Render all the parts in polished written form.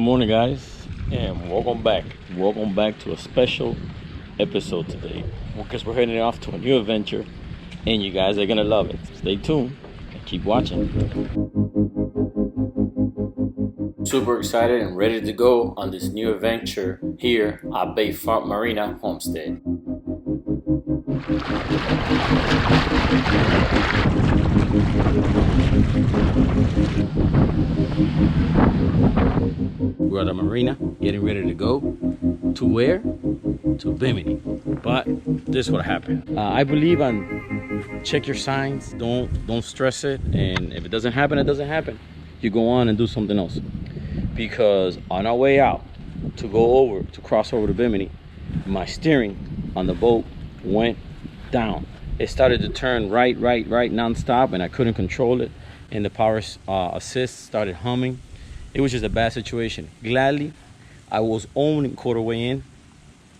morning, guys, and welcome back. Welcome back to a special episode today, because we're heading off to a new adventure, and you guys are gonna love it. Stay tuned and keep watching. Super excited and ready to go on this new adventure here at Bayfront Marina Homestead. We're at the marina, getting ready to go. To where? To Bimini. But this is what happened. I believe on check your signs. Don't stress it. And if it doesn't happen, it doesn't happen. You go on and do something else. Because on our way out to cross over to Bimini, my steering on the boat went down. It started to turn right non-stop, and I couldn't control it. And the power assist started humming. It was just a bad situation. Gladly, I was only quarter way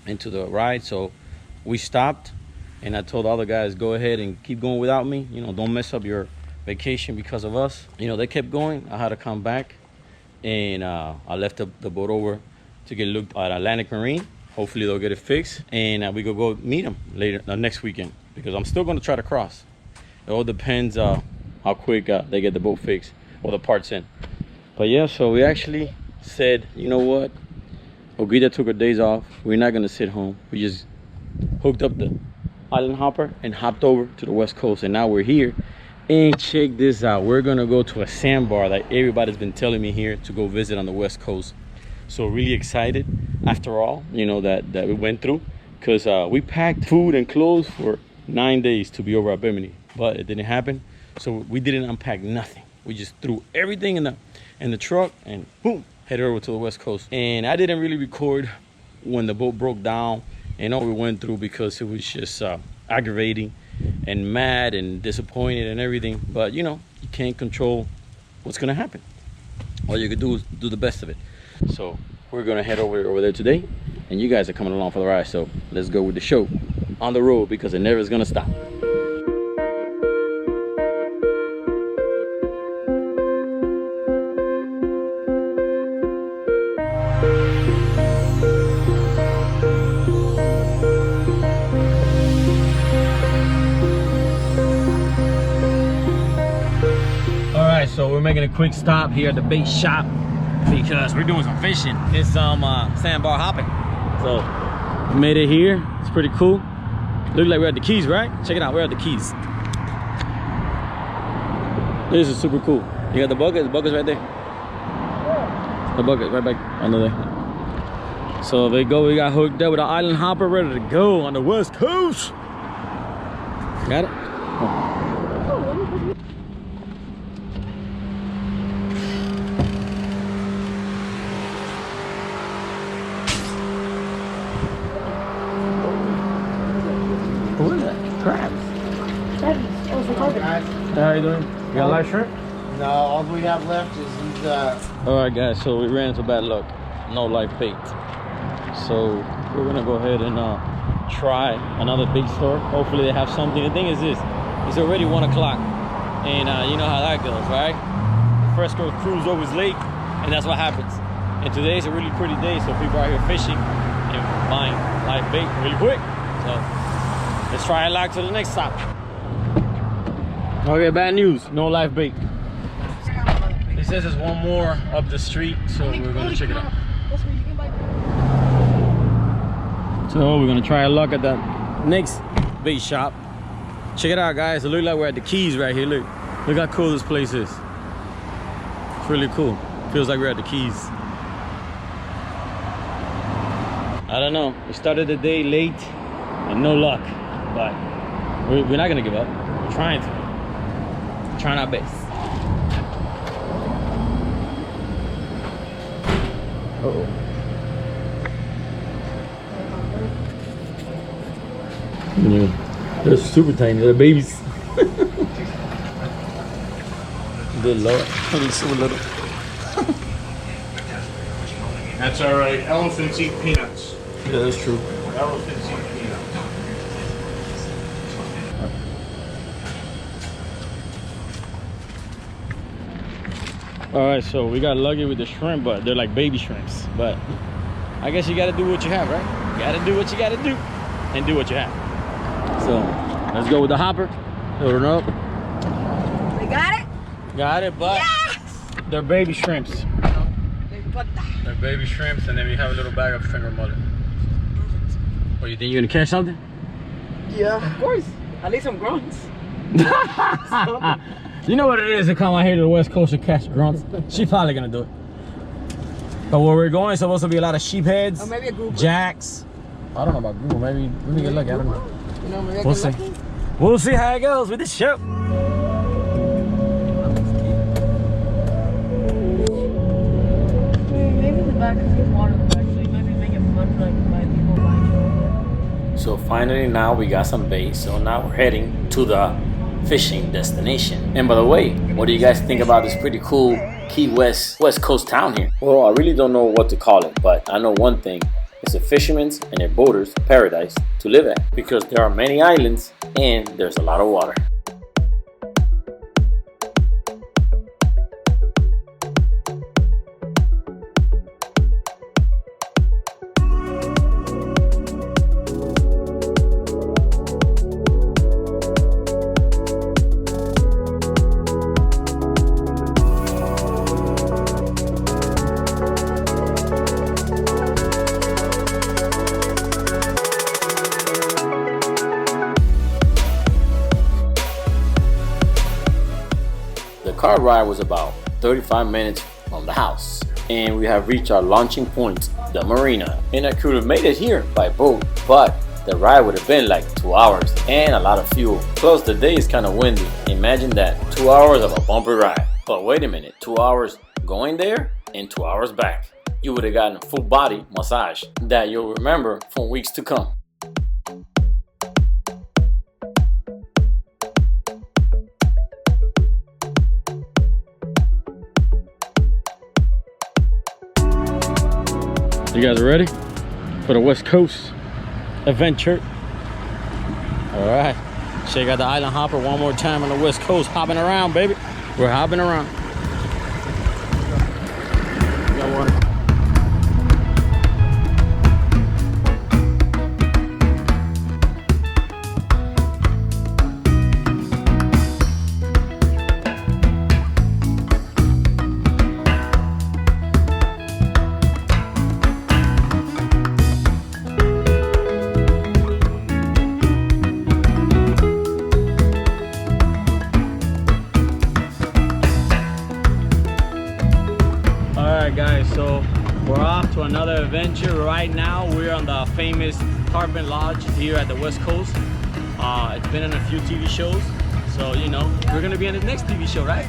into the ride, so we stopped, and I told the other guys, go ahead and keep going without me. You know, don't mess up your vacation because of us. You know, they kept going. I had to come back, and I left the boat over to get looked at Atlantic Marine. Hopefully they'll get it fixed, and we could go meet them later next weekend, because I'm still going to try to cross. It all depends how quick they get the boat fixed or the parts in. But yeah, so we actually said, you know what, Ogita took her days off. We're not gonna sit home. We just hooked up the island hopper and hopped over to the West Coast, and now we're here. And check this out, we're gonna go to a sandbar that everybody's been telling me here to go visit on the West Coast. So really excited after all, you know, that we went through, because we packed food and clothes for 9 days to be over at Bimini, but it didn't happen. So we didn't unpack nothing. We just threw everything in the truck and boom, headed over to the West Coast. And I didn't really record when the boat broke down and all we went through, because it was just aggravating and mad and disappointed and everything. But you know, you can't control what's gonna happen. All you can do is do the best of it. So we're gonna head over there today, and you guys are coming along for the ride. So let's go with the show on the road, because it never is gonna stop. So we're making a quick stop here at the bait shop, because we're doing some fishing. It's some sandbar hopping. So we made it here. It's pretty cool. Looks like we're at the Keys, right? Check it out, we're at the Keys. This is super cool. You got the bucket's right there. The bucket right back under there. So there you go, we got hooked up with an island hopper, ready to go on the West Coast. Got it? Oh. What is that? Crabs. How you doing? You got a live shrimp? No, all we have left is these. Alright guys, so we ran into bad luck. No live bait. So we're gonna go ahead and try another bait store. Hopefully they have something. The thing is this, it's already 1 o'clock, and you know how that goes, right? The Fresco crew's always late, and that's what happens. And today's a really pretty day, so people are here fishing and buying live bait really quick. So let's try and lock to the next stop. Okay, bad news. No live bait. It says there's one more up the street, so we're gonna check it out. So we're gonna try our luck at the next bait shop. Check it out, guys. It looks like we're at the Keys right here. Look how cool this place is. It's really cool. Feels like we're at the Keys. I don't know. We started the day late and no luck. But we're not gonna give up. We're trying to. We're trying our best. Uh-oh. Yeah, they're super tiny. They're babies. Good Lord. They're so little. That's all right. Elephants eat peanuts. Yeah, that's true. Elephants eat peanuts. All right, so we got lucky with the shrimp, but they're like baby shrimps. But I guess you gotta do what you have, right? You gotta do what you gotta do and do what you have. So let's go with the hopper. Load it up. We got it? Got it, but yes! They're baby shrimps. They're baby shrimps, and then we have a little bag of finger mullet. What, you think you're gonna catch something? Yeah, of course. At least some grunts. You know what it is to come out here to the West Coast and catch grunts. She's probably gonna do it. But where we're going is supposed to be a lot of sheep heads, or maybe a group. Jacks. I don't know about Google. Maybe let me get lucky. I don't know. You know, maybe We'll see. We'll see how it goes with this ship. Maybe in the back, because there's water in the back, so you might be making fun like by people buying. So finally now we got some bait. So now we're heading to the fishing destination. And by the way, what do you guys think about this pretty cool Key West Coast town here? Well, I really don't know what to call it, but I know one thing. It's a fisherman's and a boater's paradise to live at, because there are many islands and there's a lot of water. The car ride was about 35 minutes from the house, and we have reached our launching point, the marina. And I could have made it here by boat, but the ride would have been like 2 hours and a lot of fuel. Plus the day is kind of windy. Imagine that, 2 hours of a bumpy ride. But wait a minute, 2 hours going there and 2 hours back. You would have gotten a full body massage that you'll remember for weeks to come. You guys ready for the West Coast adventure? All right, check out the island hopper one more time on the West Coast, hopping around, baby. We're hopping around. Got water. Guys, so we're off to another adventure. Right now we're on the famous Carbon Lodge here at the West Coast. It's been in a few TV shows, so you know we're gonna be in the next TV show, right?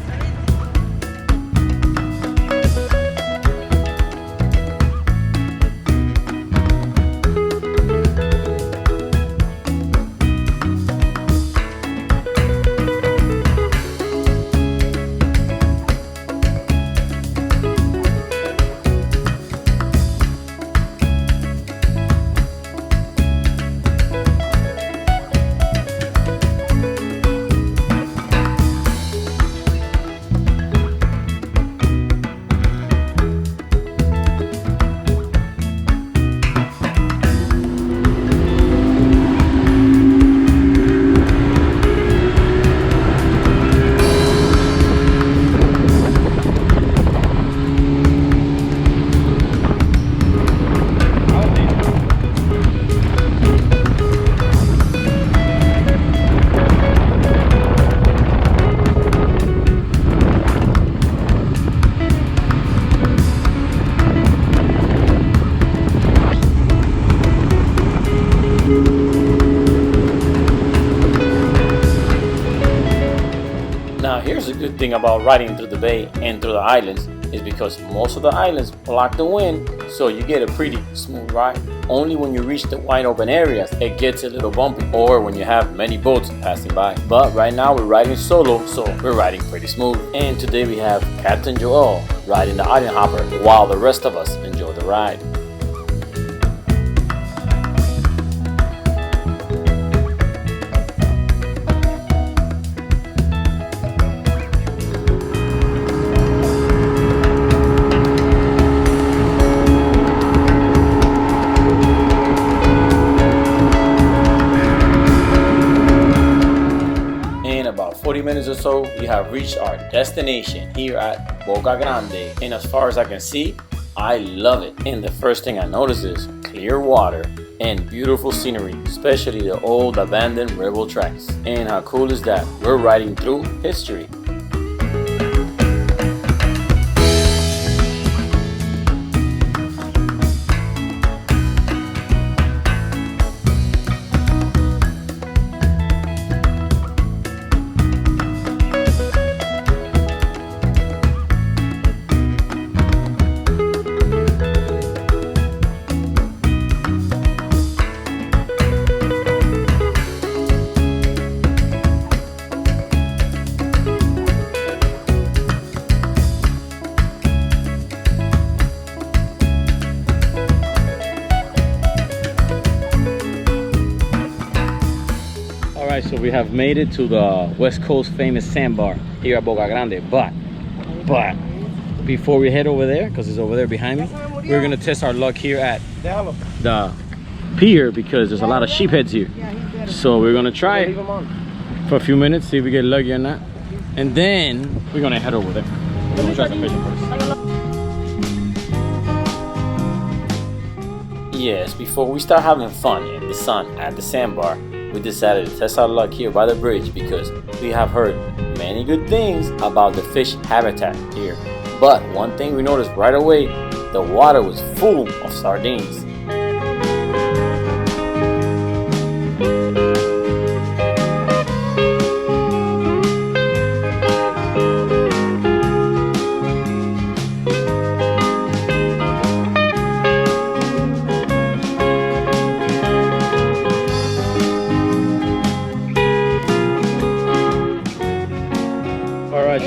Now here's a good thing about riding through the bay and through the islands is because most of the islands block the wind, so you get a pretty smooth ride. Only when you reach the wide open areas it gets a little bumpy, or when you have many boats passing by. But right now we're riding solo, so we're riding pretty smooth. And today we have Captain Joel riding the island hopper while the rest of us enjoy the ride. episode, we have reached our destination here at Boca Grande. And as far as I can see, I love it. And the first thing I notice is clear water and beautiful scenery, especially the old abandoned railroad tracks. And how cool is that? We're riding through history. So we have made it to the West Coast famous Sandbar here at Boca Grande, but before we head over there, because it's over there behind me, we're gonna test our luck here at the pier because there's a lot of sheepheads here. So we're gonna try it for a few minutes, see if we get lucky or not, and then we're gonna head over there. We're gonna try some fishing first. Yes, before we start having fun in the sun at the Sandbar, we decided to test our luck here by the bridge because we have heard many good things about the fish habitat here. But one thing we noticed right away, the water was full of sardines.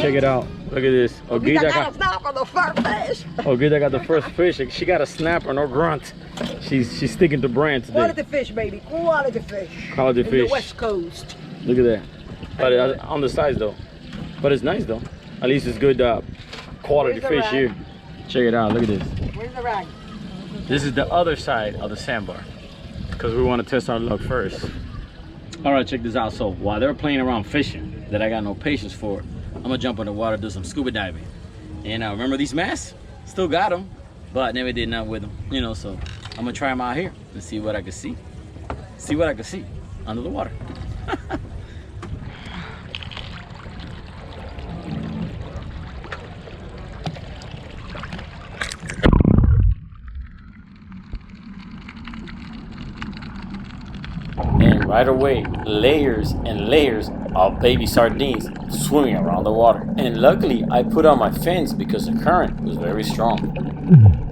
Check it out. Look at this. Ogita got a snap on the first fish. Ogita got the first fish. She got a snapper, no grunt. She's sticking to brand today. Quality fish, baby. Quality fish. Quality fish. The West Coast. Look at that. But on the size though. But it's nice though. At least it's good quality fish here. Check it out. Look at this. Where's the rag? This is the other side of the Sandbar because we want to test our luck first. All right, check this out. So while they're playing around fishing that I got no patience for, I'm gonna jump in the water, do some scuba diving. And remember these masks? Still got them, but never did nothing with them. You know, so I'm gonna try them out here and see what I can see. See what I can see under the water. And right away, layers and layers of baby sardines swimming around the water. And luckily, I put on my fins because the current was very strong.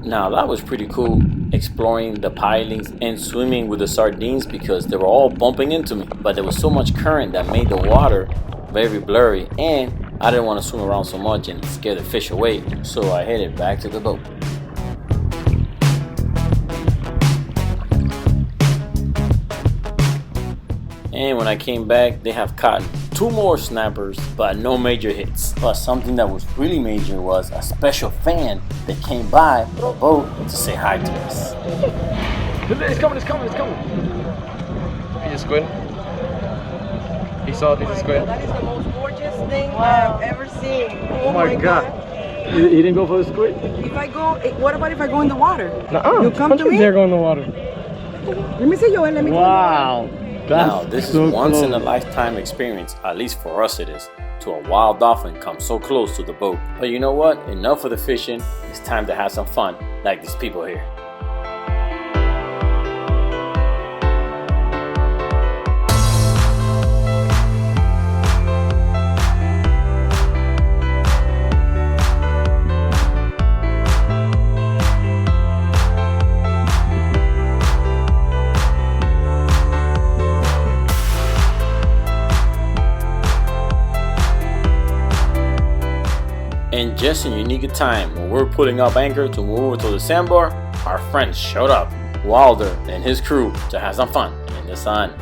Now that was pretty cool, exploring the pilings and swimming with the sardines because they were all bumping into me. But there was so much current that made the water very blurry, and I didn't want to swim around so much and scare the fish away, so I headed back to the boat. And when I came back, they have caught 2 more snappers, but no major hits. But something that was really major was a special fan that came by the boat to say hi to us. It's coming, it's coming, it's coming. He's a squid. He saw it, he's a squid. That is the most gorgeous thing I've ever seen. Oh my god. You didn't go for the squid? If I go, what about if I go in the water? Nuh-uh. You come to me? Dare go in the water. Let me see you, let me Wow. Now, this is once in a lifetime experience, at least for us it is, to a wild dolphin come so close to the boat. But you know what? Enough of the fishing. It's time to have some fun, like these people here. And just in unique time, when we're putting up anchor to move over to the Sandbar, our friends showed up, Wilder and his crew, to have some fun in the sun.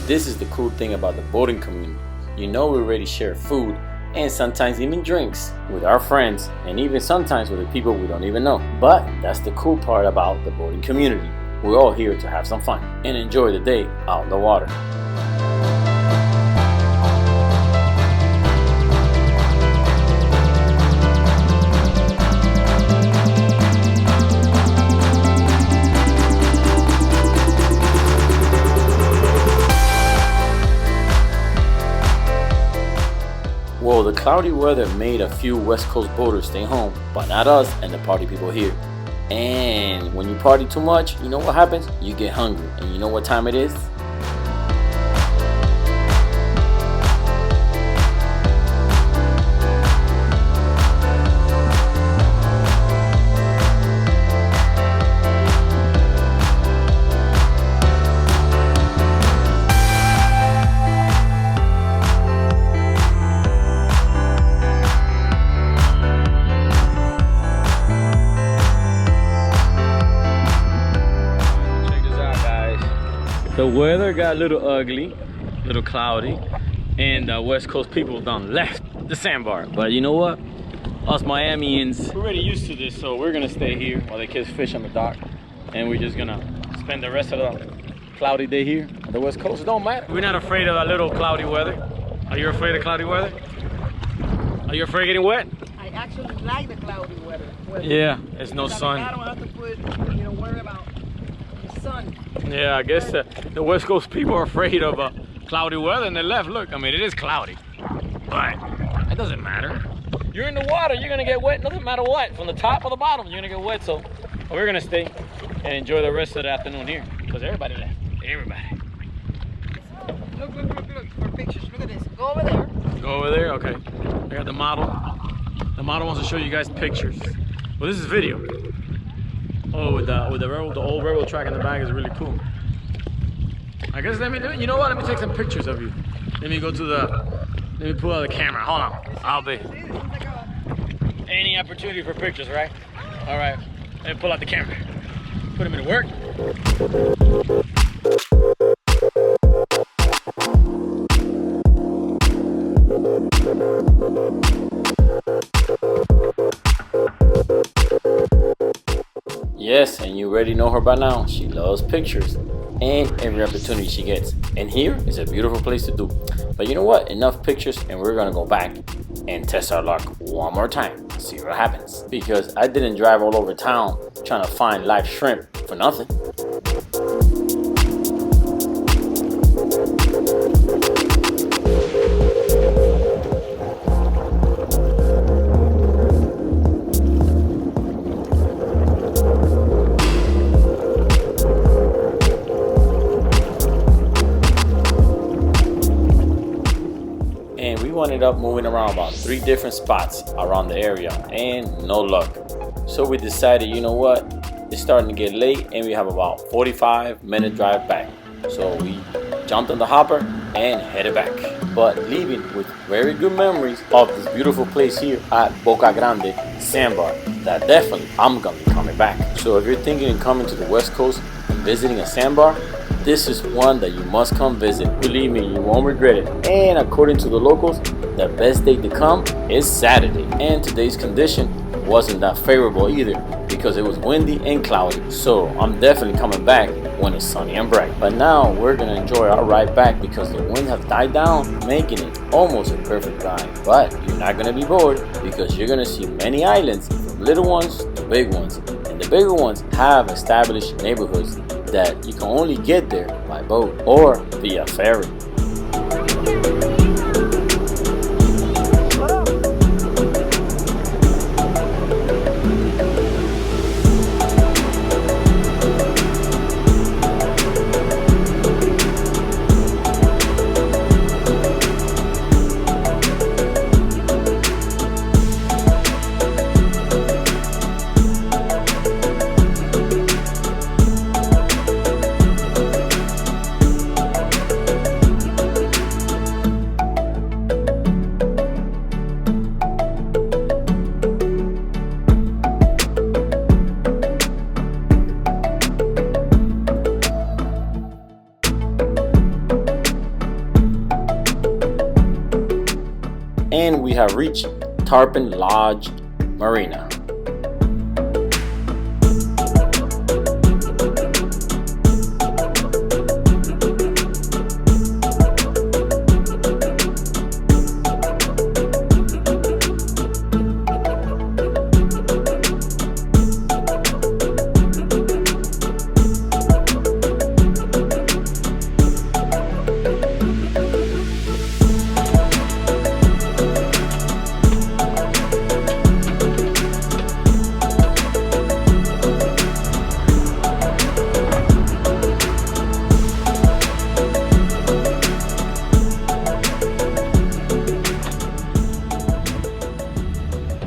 This is the cool thing about the boating community. You know, we already share food and sometimes even drinks with our friends and even sometimes with the people we don't even know. But that's the cool part about the boating community. We're all here to have some fun and enjoy the day out on the water. Well, the cloudy weather made a few West Coast boaters stay home, but not us and the party people here. And when you party too much, you know what happens? You get hungry. And you know what time it is? The weather got a little ugly, a little cloudy, and West Coast people done left the Sandbar. But you know what? Us Miamians, we're already used to this, so we're gonna stay here while the kids fish on the dock, and we're just gonna spend the rest of the cloudy day here on the West Coast. It don't matter. We're not afraid of a little cloudy weather. Are you afraid of cloudy weather? Are you afraid of getting wet? I actually like the cloudy weather. Yeah, it's no sun. I don't have to put, worry about the sun. Yeah, I guess the West Coast people are afraid of cloudy weather and they left. Look, I mean, it is cloudy, but it doesn't matter. You're in the water, you're gonna get wet, doesn't matter what. From the top or the bottom, you're gonna get wet, so we're gonna stay and enjoy the rest of the afternoon here, because everybody left, everybody. Look, for pictures, look at this. Go over there. Go over there, okay. I got the model. The model wants to show you guys pictures. Well, this is video. Oh, with the old railroad track in the back is really cool. I guess let me you know what? Let me take some pictures of you. Let me pull out the camera. Hold on. I'll be. Any opportunity for pictures, right? All right. Let me pull out the camera. Put him into work. Yes, and you already know her by now. She loves pictures and every opportunity she gets. And here is a beautiful place to do. But you know what? Enough pictures, and we're gonna go back and test our luck one more time. See what happens. Because I didn't drive all over town trying to find live shrimp for nothing. Ended up moving around about 3 different spots around the area and no luck. So we decided, you know what, it's starting to get late and we have about 45-minute drive back. So we jumped on the hopper and headed back, but leaving with very good memories of this beautiful place here at Boca Grande, Sandbar, that definitely I'm gonna be coming back. So if you're thinking of coming to the West Coast and visiting a Sandbar, this is one that you must come visit. Believe me, you won't regret it. And according to the locals, the best day to come is Saturday. And today's condition wasn't that favorable either because it was windy and cloudy. So I'm definitely coming back when it's sunny and bright. But now we're gonna enjoy our ride back because the wind has died down, making it almost a perfect ride. But you're not gonna be bored because you're gonna see many islands, from little ones to big ones. And the bigger ones have established neighborhoods that you can only get there by boat or via ferry. And we have reached Tarpon Lodge Marina.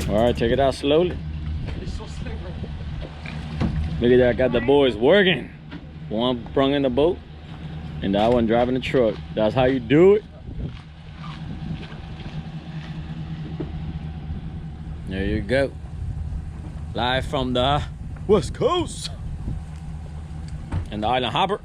All right, check it out slowly. Look at that, I got the boys working. One sprung in the boat and the other one driving the truck. That's how you do it. There you go. Live from the West Coast and the Island Hopper.